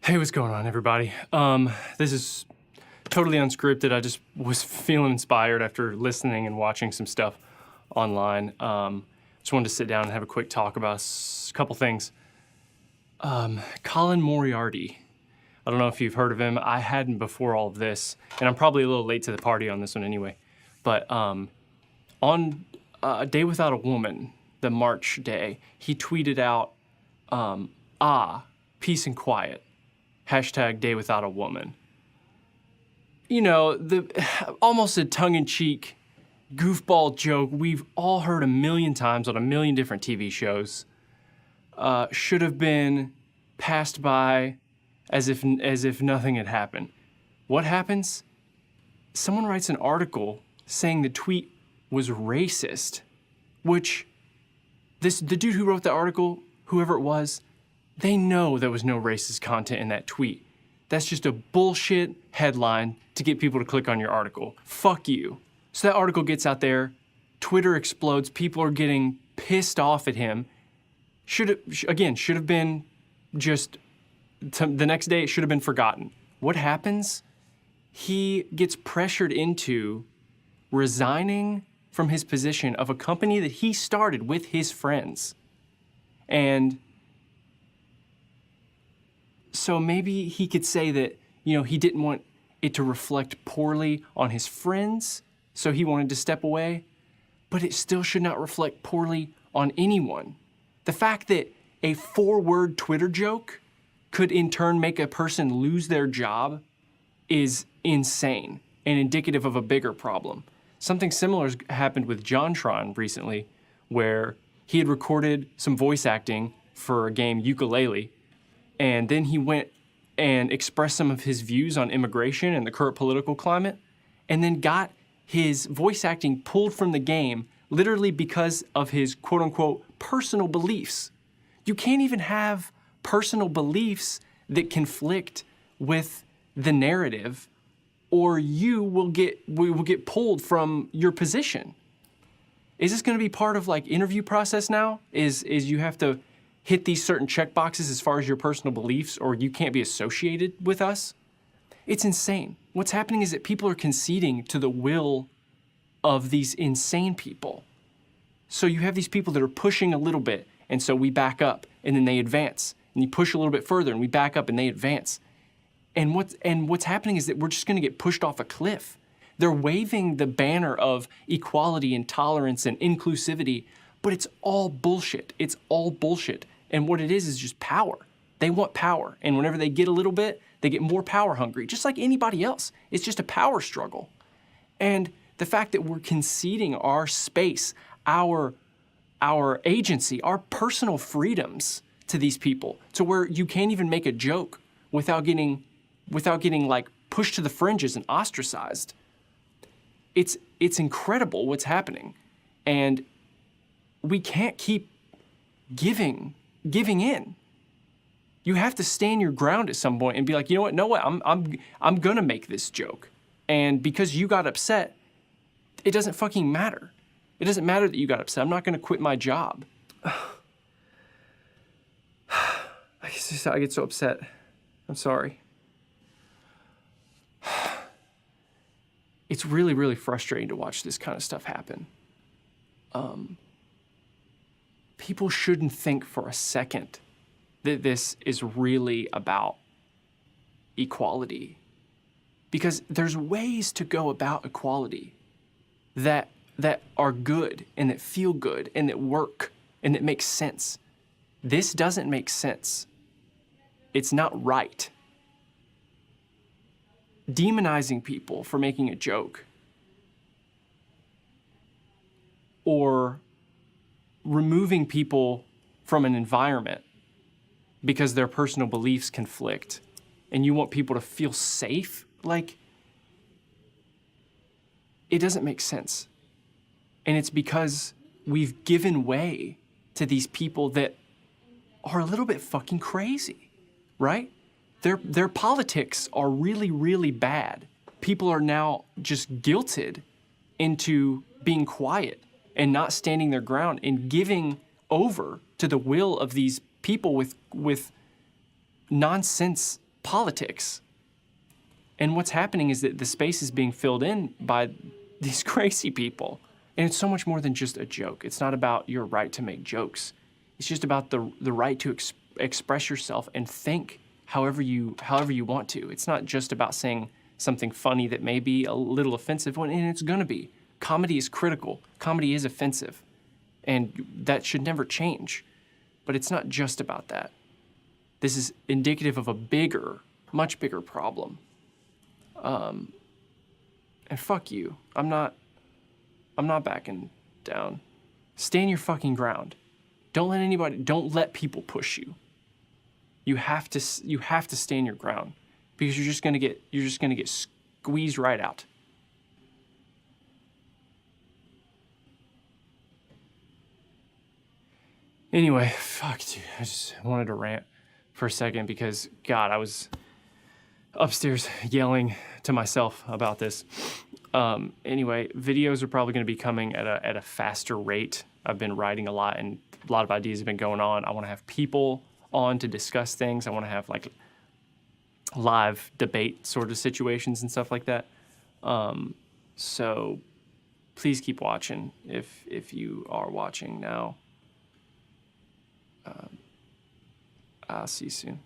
Hey, what's going on, everybody? This is totally unscripted. I just was feeling inspired after listening and watching some stuff online. Just wanted to sit down and have a quick talk about a couple things. Colin Moriarty. I don't know if you've heard of him. I hadn't before all of this, and I'm probably a little late to the party on this one anyway. But on A Day Without a Woman, the March day, he tweeted out, peace and quiet. Hashtag Day Without a Woman. You know, almost a tongue-in-cheek goofball joke we've all heard a million times on a million different TV shows. Should have been passed by as if nothing had happened. What happens? Someone writes an article saying the tweet was racist, which the dude who wrote the article, whoever it was, they know there was no racist content in that tweet. That's just a bullshit headline to get people to click on your article. Fuck you. So that article gets out there, Twitter explodes, people are getting pissed off at him. Should have been just, the next day it should have been forgotten. What happens? He gets pressured into resigning from his position of a company that he started with his friends. And so maybe he could say that, he didn't want it to reflect poorly on his friends, so he wanted to step away, but it still should not reflect poorly on anyone. The fact that a 4-word Twitter joke could in turn make a person lose their job is insane and indicative of a bigger problem. Something similar has happened with JonTron recently, where he had recorded some voice acting for a game Ukulele, and then he went and expressed some of his views on immigration and the current political climate, and then got his voice acting pulled from the game literally because of his quote-unquote personal beliefs. You can't even have personal beliefs that conflict with the narrative, or you will get pulled from your position. Is this gonna be part of interview process now? Is you have to hit these certain check boxes as far as your personal beliefs, or you can't be associated with us? It's insane. What's happening is that people are conceding to the will of these insane people. So you have these people that are pushing a little bit, and so we back up, and then they advance. And you push a little bit further, and we back up, and they advance. And what's happening is that we're just gonna get pushed off a cliff. They're waving the banner of equality and tolerance and inclusivity, but it's all bullshit. It's all bullshit. And what it is just power. They want power. And whenever they get a little bit, they get more power hungry, just like anybody else. It's just a power struggle. And the fact that we're conceding our space, our agency, our personal freedoms to these people, to where you can't even make a joke without getting pushed to the fringes and ostracized. It's incredible what's happening. And we can't keep giving in. You have to stand your ground at some point and be like, you know what? No way. I'm gonna make this joke. And because you got upset, it doesn't fucking matter. It doesn't matter that you got upset. I'm not gonna quit my job. I get so upset. I'm sorry. It's really, really frustrating to watch this kind of stuff happen. People shouldn't think for a second that this is really about equality, because there's ways to go about equality that are good and that feel good and that work and that make sense. This doesn't make sense. It's not right. Demonizing people for making a joke, or removing people from an environment because their personal beliefs conflict and you want people to feel safe, it doesn't make sense. And it's because we've given way to these people that are a little bit fucking crazy, right? Their politics are really, really bad. People are now just guilted into being quiet and not standing their ground and giving over to the will of these people with nonsense politics. And what's happening is that the space is being filled in by these crazy people. And it's so much more than just a joke. It's not about your right to make jokes. It's just about the right to express yourself and think however you want to. It's not just about saying something funny that may be a little offensive, and it's gonna be. Comedy is critical. Comedy is offensive. And that should never change. But it's not just about that. This is indicative of a bigger, much bigger problem. And fuck you. I'm not backing down. Stand your fucking ground. Don't let people push you. You have to stand your ground, because you're just gonna get squeezed right out. Anyway, fuck, dude. I just wanted to rant for a second because, God, I was upstairs yelling to myself about this. Anyway, videos are probably going to be coming at a faster rate. I've been writing a lot, and a lot of ideas have been going on. I want to have people on to discuss things. I want to have like live debate sort of situations and stuff like that. So please keep watching if you are watching now. I'll see you soon.